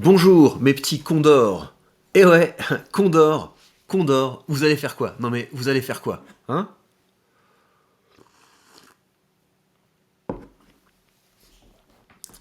Bonjour mes petits condors. Eh ouais, condor, vous allez faire quoi? Non mais vous allez faire quoi? Hein?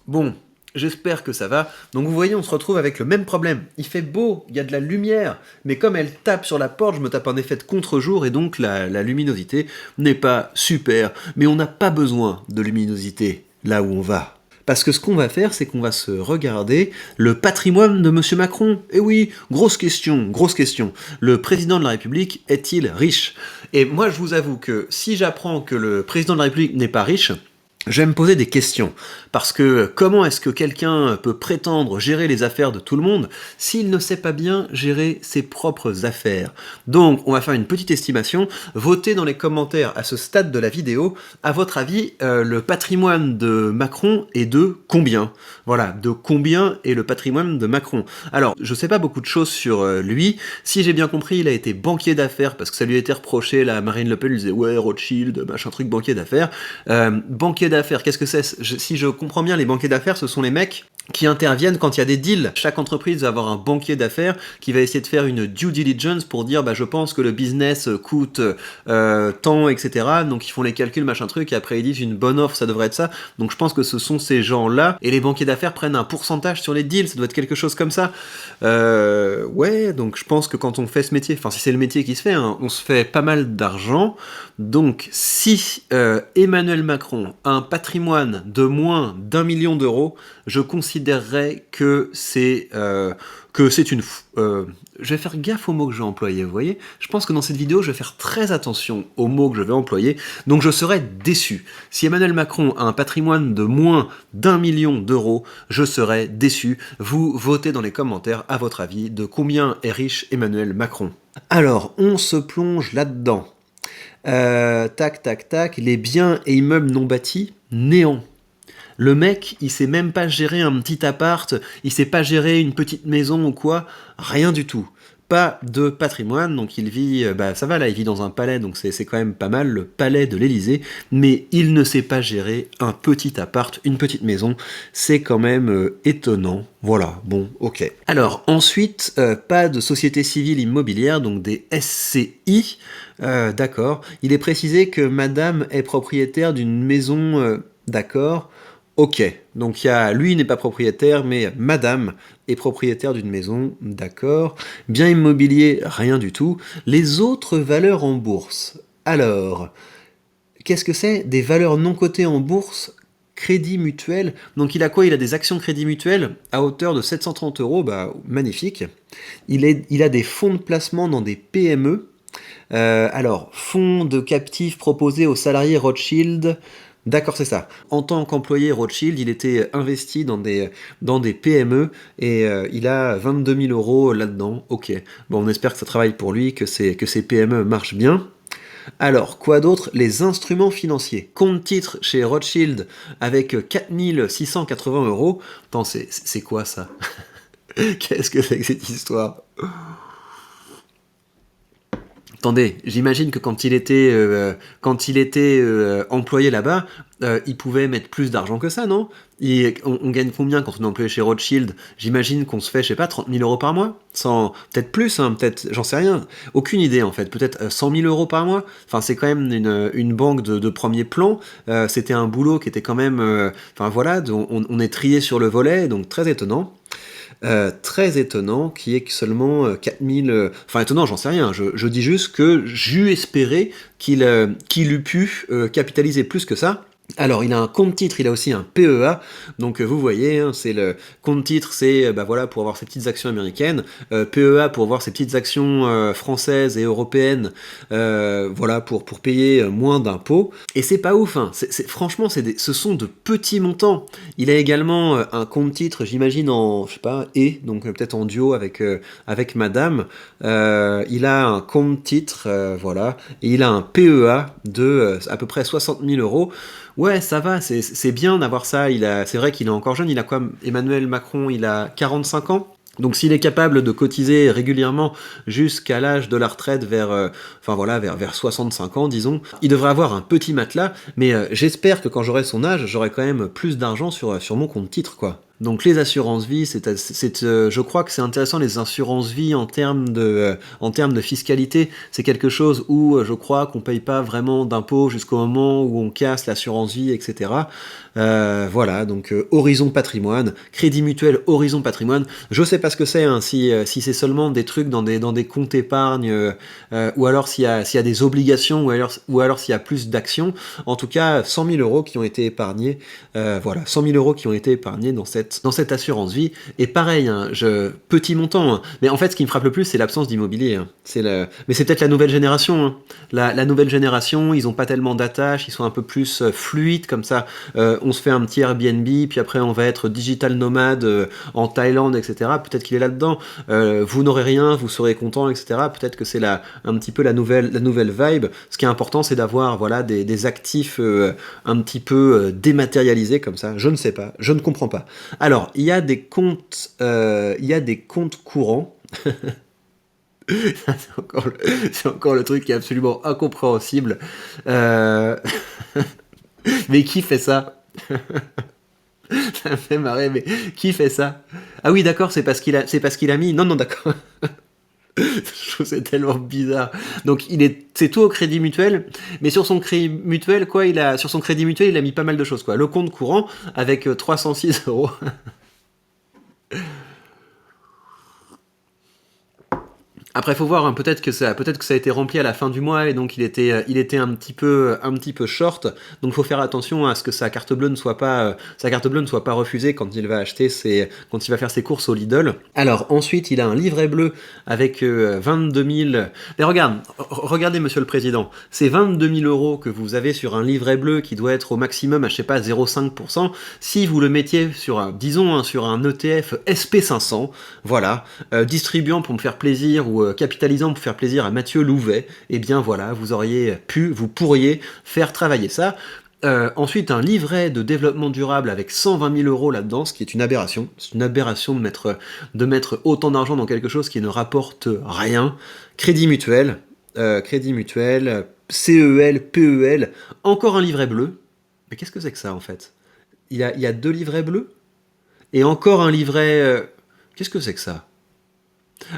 Bon, j'espère que ça va. Donc vous voyez, on se retrouve avec le même problème. Il fait beau, il y a de la lumière, mais comme elle tape sur la porte, je me tape un effet de contre-jour et donc la luminosité n'est pas super. Mais on n'a pas besoin de luminosité là où on va. Parce que ce qu'on va faire, c'est qu'on va se regarder le patrimoine de Monsieur Macron. Eh oui, grosse question, grosse question. Le président de la République est-il riche? Et moi, je vous avoue que si j'apprends que le président de la République n'est pas riche, je vais me poser des questions, parce que comment est-ce que quelqu'un peut prétendre gérer les affaires de tout le monde s'il ne sait pas bien gérer ses propres affaires? Donc, on va faire une petite estimation. Votez dans les commentaires à ce stade de la vidéo, à votre avis, le patrimoine de Macron est de combien? Voilà, de combien est le patrimoine de Macron? Alors, je sais pas beaucoup de choses sur lui. Si j'ai bien compris, il a été banquier d'affaires, parce que ça lui a été reproché, là, Marine Le Pen lui disait « Ouais, Rothschild, machin truc, banquier d'affaires. » Banquier d'affaires, qu'est-ce que c'est? Si je comprends bien, les banquiers d'affaires, ce sont les mecs qui interviennent quand il y a des deals. Chaque entreprise va avoir un banquier d'affaires qui va essayer de faire une due diligence pour dire bah je pense que le business coûte tant, etc. Donc ils font les calculs, machin truc, et après ils disent une bonne offre, ça devrait être ça. Donc je pense que ce sont ces gens-là, et les banquiers d'affaires prennent un pourcentage sur les deals, ça doit être quelque chose comme ça. Ouais, donc je pense que quand on fait ce métier, enfin si c'est le métier qui se fait, hein, on se fait pas mal d'argent. Donc si Emmanuel Macron a un patrimoine de moins d'1 million d'euros, je considérerais que c'est une... je vais faire gaffe aux mots que je vais employer, vous voyez? Je pense que dans cette vidéo, je vais faire très attention aux mots que je vais employer, donc je serais déçu. Si Emmanuel Macron a un patrimoine de moins d'1 million d'euros, je serais déçu. Vous votez dans les commentaires, à votre avis, de combien est riche Emmanuel Macron. Alors, on se plonge là-dedans. Tac, tac, tac, les biens et immeubles non bâtis, néant. Le mec, il sait même pas gérer un petit appart, il sait pas gérer une petite maison ou quoi, rien du tout. Pas de patrimoine, donc il vit, bah ça va là, il vit dans un palais, donc c'est quand même pas mal, le palais de l'Élysée, mais il ne sait pas gérer un petit appart, une petite maison, c'est quand même étonnant. Voilà, bon, ok. Alors ensuite, pas de société civile immobilière, donc des SCI, d'accord. Il est précisé que madame est propriétaire d'une maison, d'accord. Ok, donc lui n'est pas propriétaire, mais madame est propriétaire d'une maison, d'accord. Bien immobilier, rien du tout. Les autres valeurs en bourse. Alors, qu'est-ce que c'est? Des valeurs non cotées en bourse, crédit mutuel. Donc il a quoi? Il a des actions crédit mutuel à hauteur de 730 euros, bah magnifique. Il a des fonds de placement dans des PME. Alors, fonds de captifs proposés aux salariés Rothschild. D'accord, c'est ça. En tant qu'employé Rothschild, il était investi dans des PME et il a 22 000 euros là-dedans. Ok. Bon, on espère que ça travaille pour lui, que ces PME marchent bien. Alors, quoi d'autre? Les instruments financiers. Compte titre chez Rothschild avec 4 680 euros. Attends, c'est quoi ça? Qu'est-ce que c'est que cette histoire? Attendez, j'imagine que quand il était employé là-bas, il pouvait mettre plus d'argent que ça, non? On gagne combien quand on est employé chez Rothschild? J'imagine qu'on se fait, je sais pas, 30 000 euros par mois? Peut-être plus, hein, peut-être, j'en sais rien. Aucune idée, en fait. Peut-être 100 000 euros par mois? Enfin, c'est quand même une banque de premier plan. C'était un boulot qui était quand même... Enfin, voilà, on est trié sur le volet, donc très étonnant. Très étonnant, qui est que seulement 4000... Enfin étonnant, j'en sais rien, je dis juste que j'eus espéré qu'il eût pu capitaliser plus que ça. Alors, il a un compte-titre, il a aussi un PEA, donc vous voyez, hein, c'est le compte-titre, c'est bah voilà, pour avoir ses petites actions américaines, PEA pour avoir ses petites actions françaises et européennes, voilà, pour payer moins d'impôts, et c'est pas ouf, hein, franchement, ce sont de petits montants. Il a également un compte-titre, j'imagine en, je sais pas, donc peut-être en duo avec madame, il a un compte-titre, voilà, et il a un PEA de à peu près 60 000 euros. Ouais, ça va, c'est bien d'avoir ça. C'est vrai qu'il est encore jeune, il a quoi? Emmanuel Macron, il a 45 ans. Donc s'il est capable de cotiser régulièrement jusqu'à l'âge de la retraite vers 65 ans, disons, il devrait avoir un petit matelas, mais j'espère que quand j'aurai son âge, j'aurai quand même plus d'argent sur mon compte titre, quoi. Donc les assurances vie, je crois que c'est intéressant les assurances vie en termes de fiscalité. C'est quelque chose où je crois qu'on paye pas vraiment d'impôts jusqu'au moment où on casse l'assurance vie, etc. Voilà, donc Horizon Patrimoine, Crédit Mutuel Horizon Patrimoine. Je sais pas ce que c'est, hein, si c'est seulement des trucs dans des comptes épargne, ou alors s'il y a des obligations, ou alors s'il y a plus d'actions. En tout cas, 100 000 euros qui ont été épargnés. Voilà, 100 000 euros qui ont été épargnés dans cette assurance vie. Et pareil, hein, petit montant. Hein. Mais en fait, ce qui me frappe le plus, c'est l'absence d'immobilier. Hein. Mais c'est peut-être la nouvelle génération. Hein. La nouvelle génération, ils ont pas tellement d'attaches, ils sont un peu plus fluides comme ça. On se fait un petit Airbnb, puis après on va être digital nomade en Thaïlande, etc. Peut-être qu'il est là-dedans. Vous n'aurez rien, vous serez content, etc. Peut-être que c'est un petit peu la nouvelle vibe. Ce qui est important, c'est d'avoir voilà des actifs un petit peu dématérialisés comme ça. Je ne sais pas, je ne comprends pas. Alors, il y a des comptes courants. C'est encore le truc qui est absolument incompréhensible. Euh, Mais qui fait ça? Ça me fait marrer, mais qui fait ça? Ah oui, d'accord, c'est parce qu'il a mis. Non, non, d'accord. Je trouve c'est tellement bizarre. Donc c'est tout au Crédit Mutuel, mais sur son Crédit Mutuel, quoi, sur son Crédit Mutuel, il a mis pas mal de choses, quoi. Le compte courant avec 306 euros. Après, faut voir, hein, peut-être que ça a été rempli à la fin du mois et donc il était un petit peu short. Donc, faut faire attention à ce que sa carte bleue ne soit pas refusée quand il va quand il va faire ses courses au Lidl. Alors, ensuite, il a un livret bleu avec 22 000. Mais regardez, Monsieur le Président, c'est 22 000 euros que vous avez sur un livret bleu qui doit être au maximum à, je sais pas, 0,5%. Si vous le mettiez disons, hein, sur un ETF SP500, voilà, distribuant pour me faire plaisir ou capitalisant pour faire plaisir à Mathieu Louvet, eh bien voilà, vous pourriez faire travailler ça. Ensuite, un livret de développement durable avec 120 000 euros là-dedans, ce qui est une aberration. C'est une aberration de mettre autant d'argent dans quelque chose qui ne rapporte rien. Crédit mutuel, CEL, PEL, encore un livret bleu. Mais qu'est-ce que c'est que ça en fait? Il y a deux livrets bleus et encore un livret. Qu'est-ce que c'est que ça?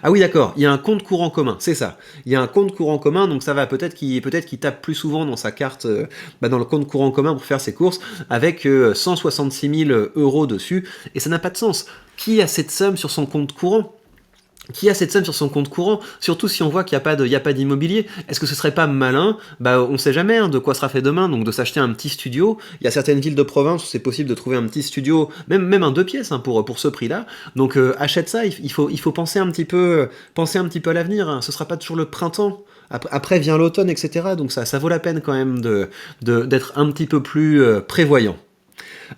Ah oui, d'accord, il y a un compte courant commun, c'est ça. Il y a un compte courant commun, donc ça va peut-être qu'il tape plus souvent dans sa carte, dans le compte courant commun pour faire ses courses, avec 166 000 euros dessus, et ça n'a pas de sens. Qui a cette somme sur son compte courant? Qui a cette somme sur son compte courant, surtout si on voit qu'il n'y a pas d'immobilier? Est-ce que ce serait pas malin, on sait jamais hein, de quoi sera fait demain, donc de s'acheter un petit studio? Il y a certaines villes de province où c'est possible de trouver un petit studio, même un 2 pièces hein, pour ce prix-là. Donc achète ça, il faut penser un petit peu à l'avenir. Hein. Ce sera pas toujours le printemps. Après vient l'automne, etc. Donc ça vaut la peine quand même d'être un petit peu plus prévoyant.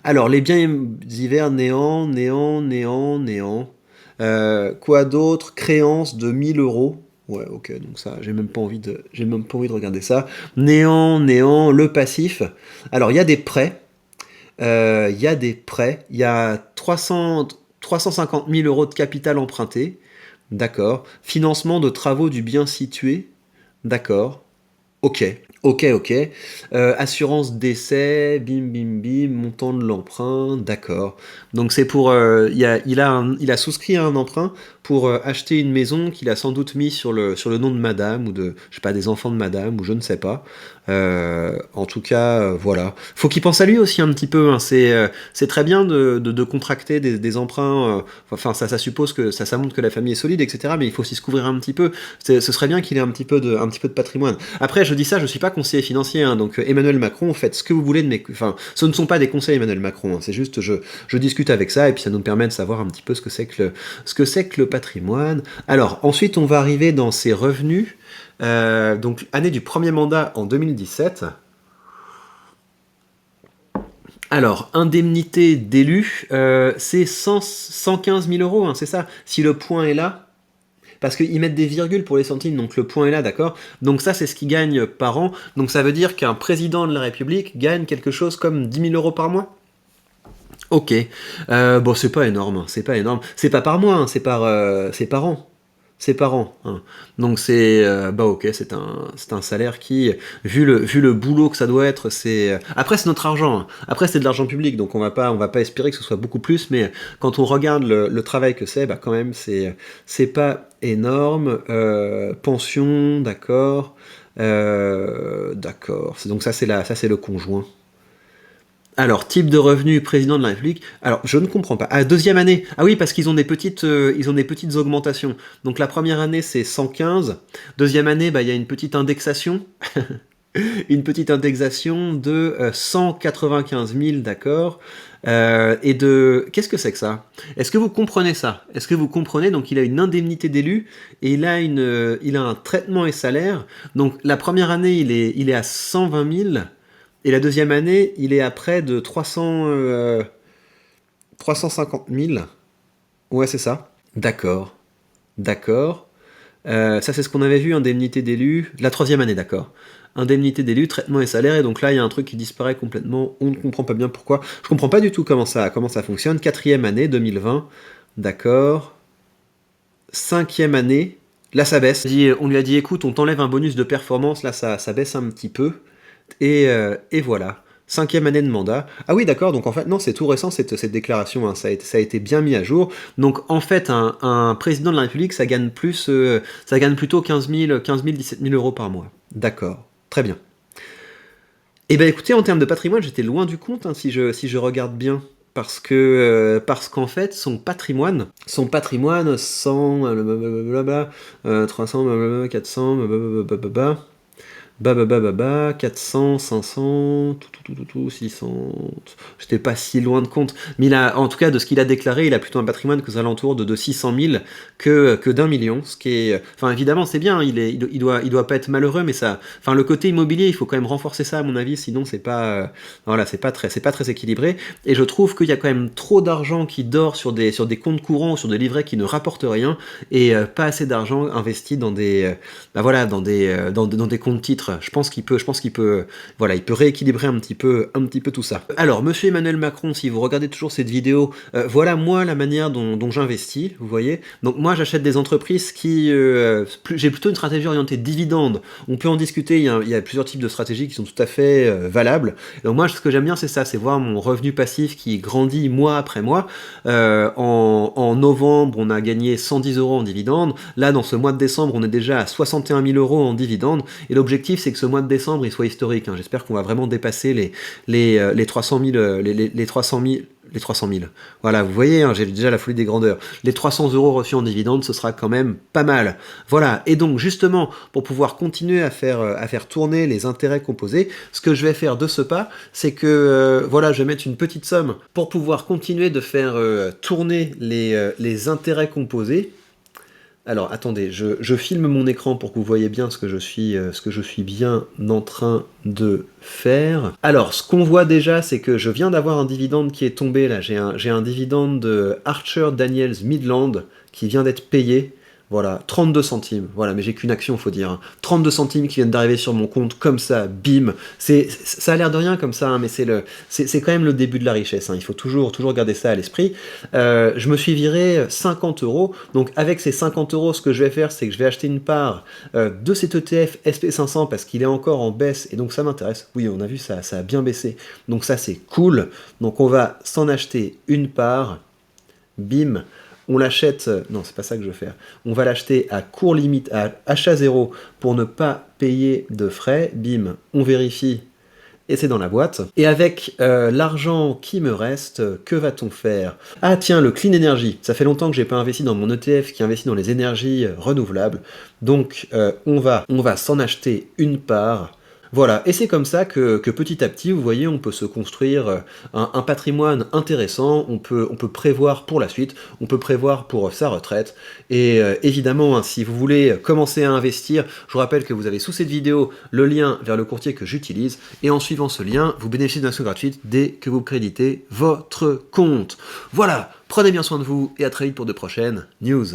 Alors, les biens divers, néant, néant, néant, néant. Quoi d'autre? Créance de 1000 euros. Ouais, ok, donc ça, j'ai même pas envie de regarder ça. Néant, néant, le passif. Alors, il y a des prêts. Il y a 350 000 euros de capital emprunté. D'accord. Financement de travaux du bien situé. D'accord. Ok, ok. Assurance décès, bim bim bim, montant de l'emprunt, d'accord. Donc c'est pour, il a souscrit à un emprunt pour acheter une maison qu'il a sans doute mis sur le nom de Madame ou je sais pas, des enfants de Madame ou je ne sais pas. En tout cas, voilà. Faut qu'il pense à lui aussi un petit peu. Hein. C'est très bien de contracter des emprunts. Enfin, ça suppose que ça montre que la famille est solide, etc. Mais il faut aussi se couvrir un petit peu. Ce serait bien qu'il ait un petit peu de patrimoine. Après, je dis ça, je suis pas conseiller financier. Hein, donc Emmanuel Macron, faites ce que vous voulez de mes. Enfin, ce ne sont pas des conseils Emmanuel Macron. Hein, c'est juste je discute avec ça et puis ça nous permet de savoir un petit peu ce que c'est que le patrimoine. Alors ensuite, on va arriver dans ses revenus. Donc année du premier mandat en 2017. Alors, indemnité d'élu, c'est 115 000 euros, hein, c'est ça. Si le point est là, parce qu'ils mettent des virgules pour les centimes, donc le point est là, d'accord. Donc ça, c'est ce qu'ils gagnent par an. Donc ça veut dire qu'un président de la République gagne quelque chose comme 10 000 euros par mois. Ok. Bon, c'est pas énorme, c'est pas énorme. C'est pas par mois, hein, c'est par an. C'est par an, hein. Donc c'est bah ok, c'est un salaire qui, vu le boulot que ça doit être, c'est après c'est notre argent, hein. Après c'est de l'argent public, donc on va pas espérer que ce soit beaucoup plus, mais quand on regarde le travail que c'est, bah quand même c'est pas énorme. Pension, d'accord, d'accord. Donc ça c'est le conjoint. Alors, type de revenu président de la République. Alors, je ne comprends pas. Ah, deuxième année. Ah oui, parce ils ont des petites augmentations. Donc la première année, c'est 115. Deuxième année, bah, il y a une petite indexation. Une petite indexation de 195 000, d'accord. Et de... Qu'est-ce que c'est que ça? Est-ce que vous comprenez ça? Est-ce que vous comprenez? Donc il a une indemnité d'élu et il a un traitement et salaire. Donc la première année, il est à 120 000 et la deuxième année, il est à près de 350 000. Ouais, c'est ça. D'accord. D'accord. Ça, c'est ce qu'on avait vu, indemnité d'élu. La troisième année, d'accord. Indemnité d'élu, traitement et salaire, et donc là, il y a un truc qui disparaît complètement. On ne comprend pas bien pourquoi. Je comprends pas du tout comment ça fonctionne. Quatrième année, 2020. D'accord. Cinquième année. Là, ça baisse. On lui a dit, écoute, on t'enlève un bonus de performance. Là, ça baisse un petit peu. Et voilà. Cinquième année de mandat. Ah oui, d'accord, donc en fait, non, c'est tout récent cette déclaration, hein, ça a été bien mis à jour. Donc en fait, un président de la République, ça gagne plutôt 17 000 euros par mois. D'accord, très bien. Eh bien écoutez, en termes de patrimoine, j'étais loin du compte, hein, si je regarde bien. Parce qu'en fait, son patrimoine, 100, blablabla, 300, blablabla, 400, blablabla, 400, 500, 600. J'étais pas si loin de compte. Mais en tout cas, de ce qu'il a déclaré, il a plutôt un patrimoine que aux alentours de 600 000 que d'1 million. Ce qui est, enfin, évidemment, c'est bien. Il doit pas être malheureux, mais ça, enfin, le côté immobilier, il faut quand même renforcer ça, à mon avis. Sinon, voilà, c'est pas très équilibré. Et je trouve qu'il y a quand même trop d'argent qui dort sur des comptes courants, ou sur des livrets qui ne rapportent rien, et pas assez d'argent investi bah voilà, dans des comptes titres. Je pense qu'il peut, voilà, il peut rééquilibrer un petit peu tout ça. Alors, Monsieur Emmanuel Macron, si vous regardez toujours cette vidéo, voilà moi la manière dont j'investis, vous voyez. Donc moi, j'achète des entreprises j'ai plutôt une stratégie orientée dividende. On peut en discuter. Il y a plusieurs types de stratégies qui sont tout à fait valables. Donc moi, ce que j'aime bien, c'est ça, c'est voir mon revenu passif qui grandit mois après mois. En novembre, on a gagné 110 euros en dividende. Là, dans ce mois de décembre, on est déjà à 61 000 euros en dividende. Et l'objectif, c'est que ce mois de décembre, il soit historique, hein. J'espère qu'on va vraiment dépasser les 300 000, les 300 000, les 300 000. Voilà, vous voyez, hein, j'ai déjà la folie des grandeurs. Les 300 euros reçus en dividende, ce sera quand même pas mal. Voilà, et donc justement, pour pouvoir continuer à faire tourner les intérêts composés, ce que je vais faire de ce pas, c'est que, voilà, je vais mettre une petite somme pour pouvoir continuer de faire tourner les intérêts composés. Alors, attendez, je filme mon écran pour que vous voyez bien ce que je suis bien en train de faire. Alors, ce qu'on voit déjà, c'est que je viens d'avoir un dividende qui est tombé, là. J'ai un dividende de Archer Daniels Midland qui vient d'être payé. Voilà, 32 centimes. Voilà, mais j'ai qu'une action, faut dire, hein. 32 centimes qui viennent d'arriver sur mon compte, comme ça, bim. Ça a l'air de rien comme ça, hein, mais c'est quand même le début de la richesse, hein. Il faut toujours garder ça à l'esprit. Je me suis viré 50 euros. Donc, avec ces 50 euros, ce que je vais faire, c'est que je vais acheter une part de cet ETF SP500 parce qu'il est encore en baisse et donc ça m'intéresse. Oui, on a vu ça a bien baissé. Donc, ça, c'est cool. Donc, on va s'en acheter une part. Bim. On l'achète, non, c'est pas ça que je veux faire. On va l'acheter à cours limite, à achat zéro, pour ne pas payer de frais. Bim, on vérifie, et c'est dans la boîte. Et avec l'argent qui me reste, que va-t-on faire? Ah tiens, le Clean Energy. Ça fait longtemps que j'ai pas investi dans mon ETF qui investit dans les énergies renouvelables. Donc on va s'en acheter une part. Voilà, et c'est comme ça que petit à petit, vous voyez, on peut se construire un patrimoine intéressant, on peut prévoir pour la suite, on peut prévoir pour sa retraite, et évidemment, hein, si vous voulez commencer à investir, je vous rappelle que vous avez sous cette vidéo le lien vers le courtier que j'utilise, et en suivant ce lien, vous bénéficiez d'une action gratuite dès que vous créditez votre compte. Voilà, prenez bien soin de vous, et à très vite pour de prochaines news.